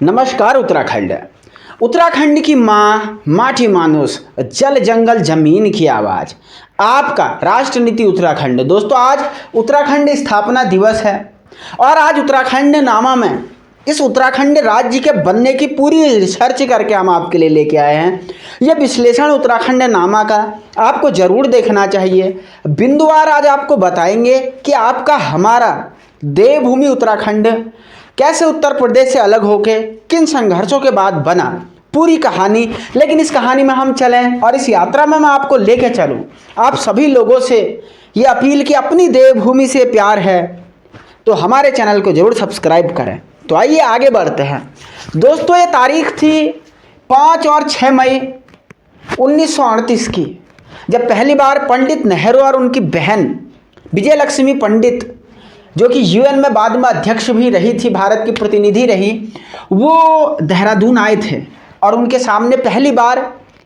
नमस्कार उत्तराखंड। उत्तराखंड की माँ, माटी मानुष, जल जंगल जमीन की आवाज़, आपका राष्ट्र नीति उत्तराखंड। दोस्तों, आज उत्तराखंड स्थापना दिवस है और आज उत्तराखंड नामा में इस उत्तराखंड राज्य के बनने की पूरी रिसर्च करके हम आपके लिए लेके आए हैं। यह विश्लेषण उत्तराखंड नामा का आपको ज़रूर देखना चाहिए। बिंदुवार आज आपको बताएंगे कि आपका हमारा देवभूमि उत्तराखंड कैसे उत्तर प्रदेश से अलग होके किन संघर्षों के बाद बना, पूरी कहानी। लेकिन इस कहानी में हम चलें और इस यात्रा में मैं आपको लेके चलूं। आप सभी लोगों से ये अपील कि अपनी देवभूमि से प्यार है तो हमारे चैनल को ज़रूर सब्सक्राइब करें। तो आइए आगे बढ़ते हैं। दोस्तों, ये तारीख थी 5 और 6 मई 1938 की, जब पहली बार पंडित नेहरू और उनकी बहन विजय लक्ष्मी पंडित, जो कि यूएन में बाद में अध्यक्ष भी रही थी, भारत की प्रतिनिधि रही, वो देहरादून आए थे और उनके सामने पहली बार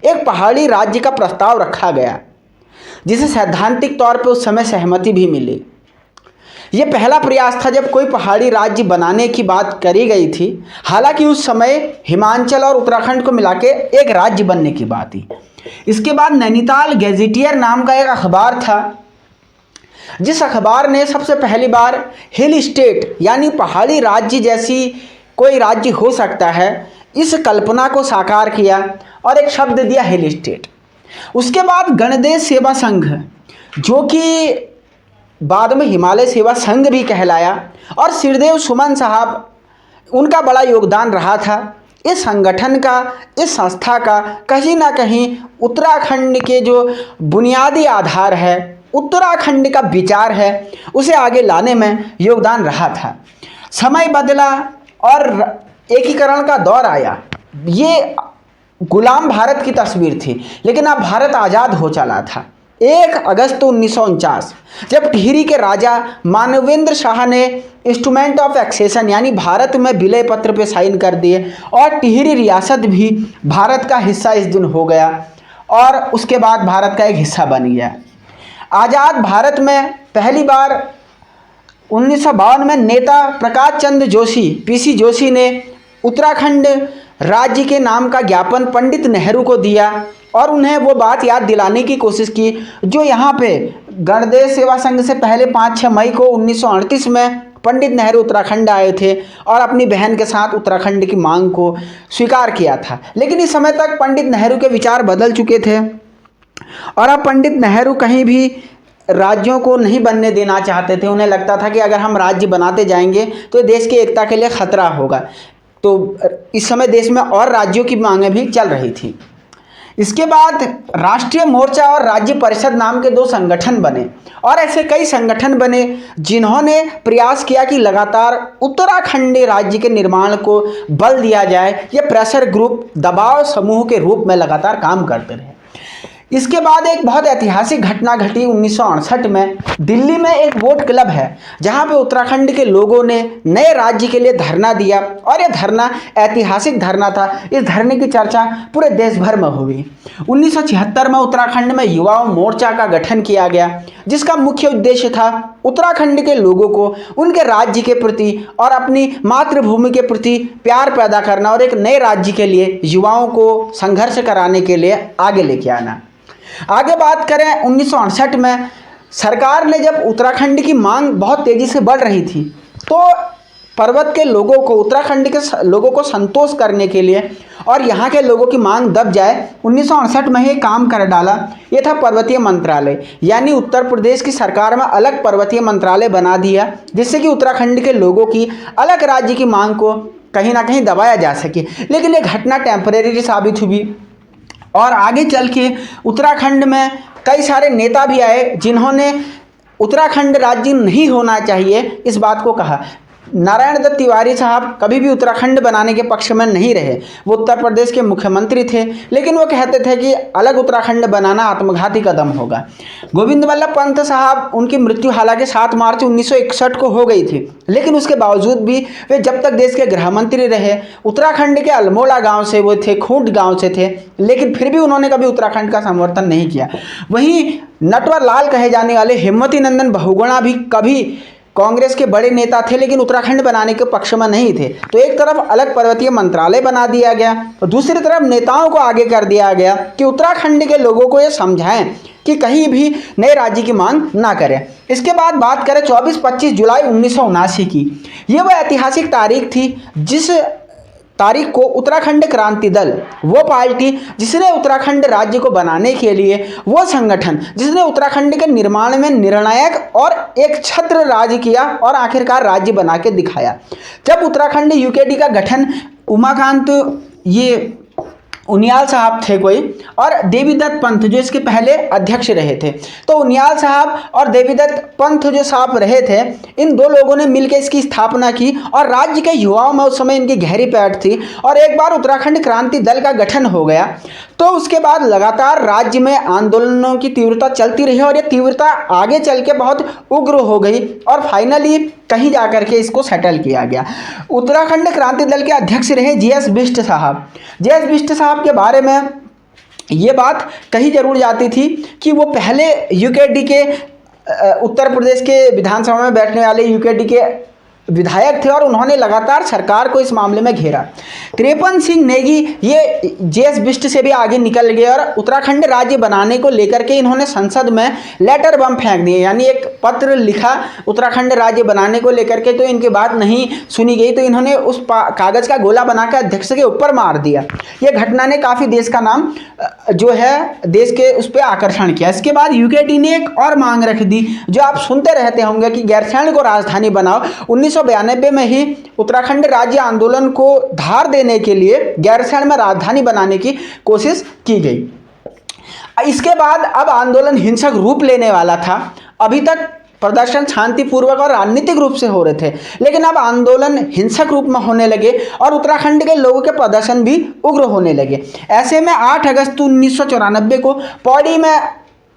एक पहाड़ी राज्य का प्रस्ताव रखा गया, जिसे सैद्धांतिक तौर पे उस समय सहमति भी मिली। ये पहला प्रयास था जब कोई पहाड़ी राज्य बनाने की बात करी गई थी। हालांकि उस समय हिमाचल और उत्तराखंड को मिला के एक राज्य बनने की बात थी। इसके बाद नैनीताल गैजेटियर नाम का एक अखबार था, जिस अखबार ने सबसे पहली बार हिल स्टेट यानी पहाड़ी राज्य जैसी कोई राज्य हो सकता है, इस कल्पना को साकार किया और एक शब्द दिया, हिल स्टेट। उसके बाद गणदेश सेवा संघ, जो कि बाद में हिमालय सेवा संघ भी कहलाया, और सिरदेव सुमन साहब, उनका बड़ा योगदान रहा था। इस संगठन का, इस संस्था का कहीं ना कहीं उत्तराखंड के जो बुनियादी आधार है, उत्तराखंड का विचार है, उसे आगे लाने में योगदान रहा था। समय बदला और एकीकरण का दौर आया। ये गुलाम भारत की तस्वीर थी, लेकिन अब भारत आज़ाद हो चला था। 1 अगस्त 1949 जब टिहरी के राजा मानवेंद्र शाह ने इंस्ट्रूमेंट ऑफ एक्सेशन यानी भारत में विलय पत्र पे साइन कर दिए और टिहरी रियासत भी भारत का हिस्सा इस दिन हो गया और उसके बाद भारत का एक हिस्सा बन गया। आज़ाद भारत में पहली बार 1952 में नेता प्रकाश चंद्र जोशी, पीसी जोशी ने उत्तराखंड राज्य के नाम का ज्ञापन पंडित नेहरू को दिया और उन्हें वो बात याद दिलाने की कोशिश की जो यहाँ पे गणदेश सेवा संघ से पहले 5-6 मई को 1938 में पंडित नेहरू उत्तराखंड आए थे और अपनी बहन के साथ उत्तराखंड की मांग को स्वीकार किया था। लेकिन इस समय तक पंडित नेहरू के विचार बदल चुके थे और अब पंडित नेहरू कहीं भी राज्यों को नहीं बनने देना चाहते थे। उन्हें लगता था कि अगर हम राज्य बनाते जाएंगे तो देश की एकता के लिए खतरा होगा। तो इस समय देश में और राज्यों की मांगें भी चल रही थी। इसके बाद राष्ट्रीय मोर्चा और राज्य परिषद नाम के 2 संगठन बने और ऐसे कई संगठन बने जिन्होंने प्रयास किया कि लगातार उत्तराखंड राज्य के निर्माण को बल दिया जाए। ये प्रेशर ग्रुप, दबाव समूह के रूप में लगातार काम करते रहे। इसके बाद एक बहुत ऐतिहासिक घटना घटी 1968 में। दिल्ली में एक वोट क्लब है जहां पे उत्तराखंड के लोगों ने नए राज्य के लिए धरना दिया और यह धरना ऐतिहासिक धरना था। इस धरने की चर्चा पूरे देश भर में हुई। 1976 में उत्तराखंड में युवा मोर्चा का गठन किया गया, जिसका मुख्य उद्देश्य था उत्तराखंड के लोगों को उनके राज्य के प्रति और अपनी मातृभूमि के प्रति प्यार पैदा करना और एक नए राज्य के लिए युवाओं को संघर्ष कराने के लिए आगे लेके आना। आगे बात करें 1968 में सरकार ने, जब उत्तराखंड की मांग बहुत तेज़ी से बढ़ रही थी, तो पर्वत के लोगों को, उत्तराखंड के लोगों को संतोष करने के लिए और यहाँ के लोगों की मांग दब जाए, 1968 में ही काम कर डाला। ये था पर्वतीय मंत्रालय, यानी उत्तर प्रदेश की सरकार में अलग पर्वतीय मंत्रालय बना दिया, जिससे कि उत्तराखंड के लोगों की अलग राज्य की मांग को कहीं ना कहीं दबाया जा सके। लेकिन ये घटना टेम्परेरी साबित हुई और आगे चल के उत्तराखंड में कई सारे नेता भी आए जिन्होंने उत्तराखंड राज्य नहीं होना चाहिए इस बात को कहा। नारायण दत्त तिवारी साहब कभी भी उत्तराखंड बनाने के पक्ष में नहीं रहे। वो उत्तर प्रदेश के मुख्यमंत्री थे, लेकिन वो कहते थे कि अलग उत्तराखंड बनाना आत्मघाती कदम होगा। गोविंद वल्लभ पंत साहब, उनकी मृत्यु हालांकि 7 मार्च 1961 को हो गई थी, लेकिन उसके बावजूद भी वे जब तक देश के गृह मंत्री रहे, उत्तराखंड के अल्मोड़ा गाँव से वो थे, खूंट गाँव से थे, लेकिन फिर भी उन्होंने कभी उत्तराखंड का समर्थन नहीं किया। वहीं नटवर लाल कहे जाने वाले हिम्मती नंदन बहुगुणा भी कभी कांग्रेस के बड़े नेता थे, लेकिन उत्तराखंड बनाने के पक्ष में नहीं थे। तो एक तरफ अलग पर्वतीय मंत्रालय बना दिया गया और दूसरी तरफ नेताओं को आगे कर दिया गया कि उत्तराखंड के लोगों को ये समझाएं कि कहीं भी नए राज्य की मांग ना करें। इसके बाद बात करें 24-25 जुलाई 1979 की। ये वह ऐतिहासिक तारीख थी जिस तारीख को उत्तराखंड क्रांति दल, वो पार्टी जिसने उत्तराखंड राज्य को बनाने के लिए, वो संगठन जिसने उत्तराखंड के निर्माण में निर्णायक और एक छत्र राज्य किया और आखिरकार राज्य बना के दिखाया। जब उत्तराखंड यूकेडी का गठन उमाकांत ये उनियाल साहब थे कोई, और देवीदत्त पंत जो इसके पहले अध्यक्ष रहे थे, तो उनियाल साहब और देवीदत्त पंत जो साहब रहे थे, इन दो लोगों ने मिलकर इसकी स्थापना की और राज्य के युवाओं में उस समय इनकी गहरी पैठ थी। और एक बार उत्तराखंड क्रांति दल का गठन हो गया तो उसके बाद लगातार राज्य में आंदोलनों की तीव्रता चलती रही और ये तीव्रता आगे चल के बहुत उग्र हो गई और फाइनली कहीं जाकर के इसको सेटल किया गया। उत्तराखंड क्रांति दल के अध्यक्ष रहे जीएस बिष्ट साहब। जीएस बिष्ट साहब के बारे में ये बात कही जरूर जाती थी कि वो पहले यूकेडी के उत्तर प्रदेश के विधानसभा में बैठने वाले यूकेडी के विधायक थे और उन्होंने लगातार सरकार को इस मामले में घेरा। त्रिपन सिंह नेगी ये जेएस बिष्ट से भी आगे निकल गए और उत्तराखंड राज्य बनाने को लेकर के इन्होंने संसद में लेटर बम फेंक दिए, यानी एक पत्र लिखा उत्तराखंड राज्य बनाने को लेकर के। तो इनकी बात नहीं सुनी गई तो इन्होंने उस कागज का गोला बनाकर अध्यक्ष के ऊपर मार दिया। ये घटना ने काफ़ी देश का नाम जो है देश के उस पर आकर्षण किया। इसके बाद यूकेडी ने एक और मांग रख दी जो आप सुनते रहते होंगे कि गैरसैंण को राजधानी बनाओ। 1992 में ही उत्तराखंड राज्य आंदोलन को धार देने के लिए गैरसैंण में राजधानी बनाने की कोशिश की गई। इसके बाद अब आंदोलन हिंसक रूप लेने वाला था। अभी तक प्रदर्शन शांतिपूर्वक और राजनीतिक रूप से हो रहे थे, लेकिन अब आंदोलन हिंसक रूप में होने लगे और उत्तराखंड के लोगों के प्रदर्शन भी उग्र होने लगे। ऐसे में 8 अगस्त 1994 को पौड़ी में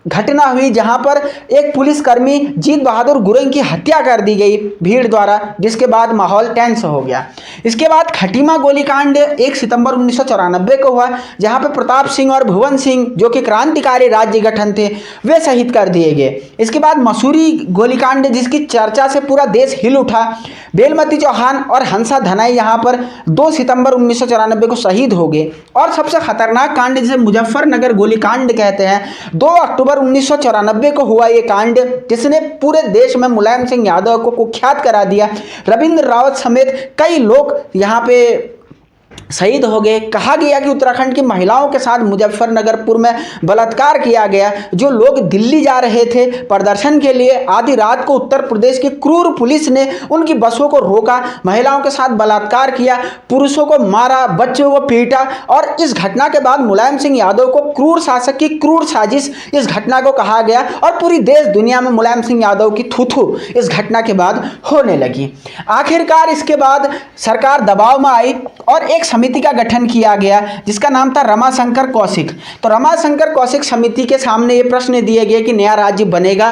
घटना हुई जहां पर एक पुलिसकर्मी जीत बहादुर गुरंग की हत्या कर दी गई भीड़ द्वारा, जिसके बाद माहौल टेंस हो गया। इसके बाद खटीमा गोलीकांड 1 सितंबर 1994 को हुआ जहां पर प्रताप सिंह और भुवन सिंह जो कि क्रांतिकारी राज्य गठन थे वे शहीद कर दिए गए। इसके बाद मसूरी गोलीकांड जिसकी चर्चा से पूरा देश हिल उठा। बेलमती चौहान और हंसा धनाई यहाँ पर 2 सितंबर 1994 को शहीद हो गए। और सबसे खतरनाक कांड जिसे मुजफ्फरनगर गोलीकांड कहते हैं, 2 अक्टूबर 1994 को हुआ ये कांड जिसने पूरे देश में मुलायम सिंह यादव को कुख्यात करा दिया। रविंद्र रावत समेत कई लोग यहाँ पे शहीद हो गए। कहा गया कि उत्तराखंड की महिलाओं के साथ मुजफ्फरनगरपुर में बलात्कार किया गया। जो लोग दिल्ली जा रहे थे प्रदर्शन के लिए, आधी रात को उत्तर प्रदेश की क्रूर पुलिस ने उनकी बसों को रोका, महिलाओं के साथ बलात्कार किया, पुरुषों को मारा, बच्चों को पीटा। और इस घटना के बाद मुलायम सिंह यादव को क्रूर शासक की क्रूर साजिश इस घटना को कहा गया और पूरी देश दुनिया में मुलायम सिंह यादव की थू-थू इस घटना के बाद होने लगी। आखिरकार इसके बाद सरकार दबाव में आई और एक समिति का गठन किया गया जिसका नाम था रमाशंकर कौशिक। तो रमाशंकर कौशिक समिति के सामने ये प्रश्न दिए गए कि नया राज्य बनेगा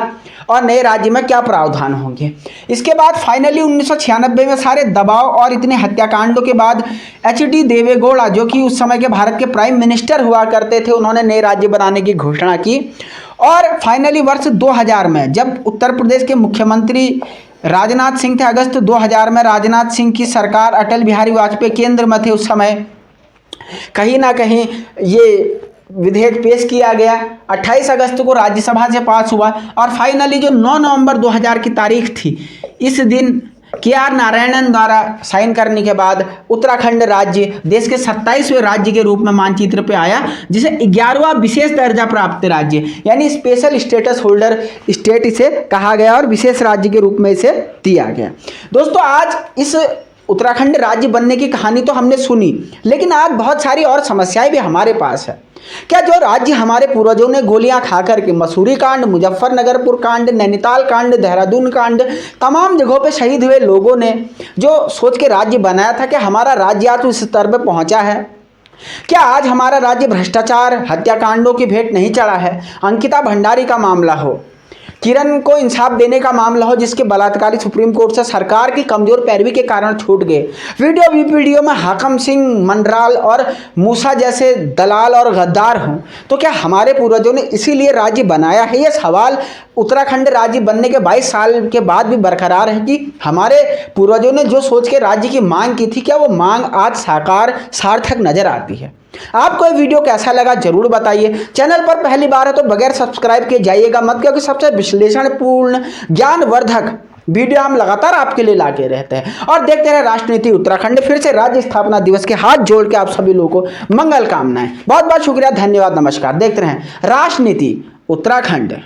और नए राज्य में क्या प्रावधान होंगे। इसके बाद फाइनली 1996 में सारे दबाव और इतने हत्याकांडों के बाद एच.डी. देवेगौड़ा जो कि उस समय के भारत के प्राइम मिनिस्टर हुआ करते थे, उन्होंने नए राज्य बनाने की घोषणा की। और फाइनली वर्ष 2000 में जब उत्तर प्रदेश के मुख्यमंत्री राजनाथ सिंह थे, अगस्त 2000 में राजनाथ सिंह की सरकार, अटल बिहारी वाजपेयी केंद्र में थे उस समय, कहीं ना कहीं ये विधेयक पेश किया गया। 28 अगस्त को राज्यसभा से पास हुआ और फाइनली जो 9 नवंबर 2000 की तारीख थी, इस दिन के.आर. नारायणन द्वारा साइन करने के बाद उत्तराखंड राज्य देश के 27वें राज्य के रूप में मानचित्र पे आया, जिसे 11वां विशेष दर्जा प्राप्त राज्य यानी स्पेशल स्टेटस होल्डर स्टेट इसे कहा गया और विशेष राज्य के रूप में इसे दिया गया। दोस्तों, आज इस उत्तराखंड राज्य बनने की कहानी तो हमने सुनी, लेकिन आज बहुत सारी और समस्याएं भी हमारे पास है। क्या जो राज्य हमारे पूर्वजों ने गोलियां खा करके, मसूरी कांड, मुजफ्फरनगरपुर कांड, नैनीताल कांड, देहरादून कांड, तमाम जगहों पे शहीद हुए लोगों ने जो सोच के राज्य बनाया था, कि हमारा राज्य आज उस स्तर पे पहुंचा है? क्या आज हमारा राज्य भ्रष्टाचार, हत्याकांडों की भेंट नहीं चढ़ा है? अंकिता भंडारी का मामला हो, किरण को इंसाफ देने का मामला हो जिसके बलात्कारी सुप्रीम कोर्ट से सरकार की कमजोर पैरवी के कारण छूट गए। वीडियो में हाकम सिंह मंडराल और मूसा जैसे दलाल और गद्दार हों तो क्या हमारे पूर्वजों ने इसीलिए राज्य बनाया है? यह सवाल उत्तराखंड राज्य बनने के 22 साल के बाद भी बरकरार है कि हमारे पूर्वजों ने जो सोच के राज्य की मांग की थी, क्या वो मांग आज सार्थक नजर आती है? आपको ये वीडियो कैसा लगा जरूर बताइए। चैनल पर पहली बार है तो बगैर सब्सक्राइब किए जाइएगा मत, क्योंकि सबसे विश्लेषणपूर्ण ज्ञानवर्धक वीडियो हम लगातार आपके लिए लाके रहते हैं। और देखते रहे राष्ट्रनीति उत्तराखंड। फिर से राज्य स्थापना दिवस के हाथ जोड़ के आप सभी लोगों को मंगल कामनाएं। बहुत बहुत शुक्रिया, धन्यवाद, नमस्कार। देखते रहें राष्ट्रनीति उत्तराखंड।